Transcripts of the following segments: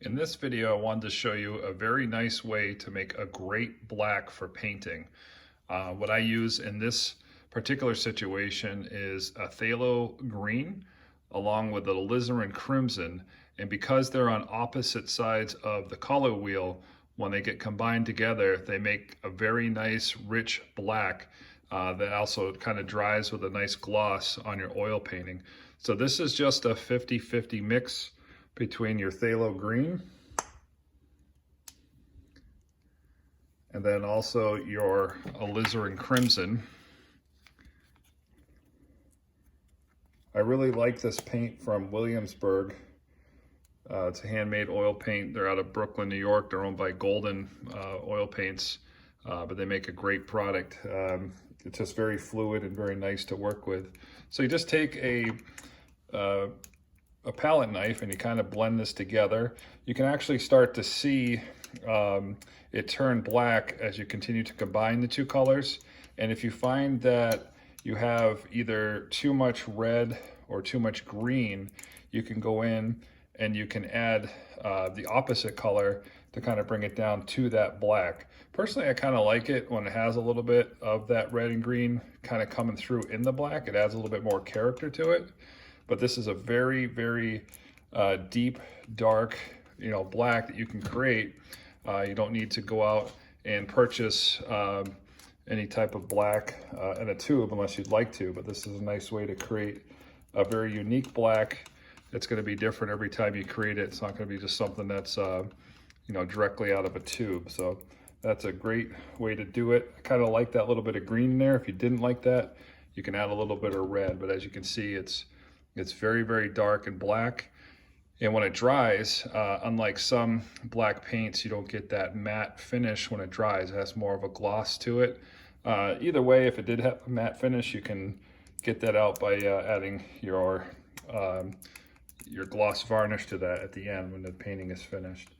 In this video, I wanted to show you a very nice way to make a great black for painting. What I use in this particular situation is a phthalo green along with a alizarin crimson. And because they're on opposite sides of the color wheel, when they get combined together, they make a very nice rich black that also kind of dries with a nice gloss on your oil painting. So this is just a 50-50 mix between your phthalo green and then also your alizarin crimson. I really like this paint from Williamsburg. It's a handmade oil paint. They're out of Brooklyn, New York. They're owned by Golden Oil Paints, but they make a great product. It's just very fluid and very nice to work with. So you just take a palette knife and you kind of blend this together. You can actually start to see it turn black as you continue to combine the two colors. And if you find that you have either too much red or too much green, you can go in and you can add the opposite color to kind of bring it down to that black. Personally, I kind of like it when it has a little bit of that red and green kind of coming through in the black. It adds a little bit more character to it. But this is a very, very deep, dark, black that you can create. You don't need to go out and purchase any type of black in a tube unless you'd like to. But this is a nice way to create a very unique black. It's going to be different every time you create it. It's not going to be just something that's directly out of a tube. So that's a great way to do it. I kind of like that little bit of green there. If you didn't like that, you can add a little bit of red. But as you can see, it's very, very dark and black. And when it dries, unlike some black paints, you don't get that matte finish when it dries. It has more of a gloss to it. Either way, if it did have a matte finish, you can get that out by adding your gloss varnish to that at the end when the painting is finished.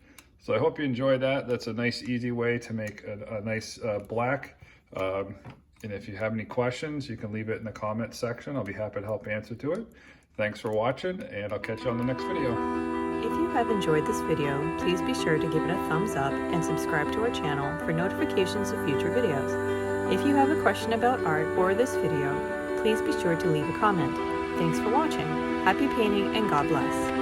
So I hope you enjoy that. That's a nice, easy way to make a nice black. And if you have any questions, you can leave it in the comment section. I'll be happy to help answer to it. Thanks for watching, and I'll catch you on the next video. If you have enjoyed this video, please be sure to give it a thumbs up and subscribe to our channel for notifications of future videos. If you have a question about art or this video, please be sure to leave a comment. Thanks for watching. Happy painting and God bless.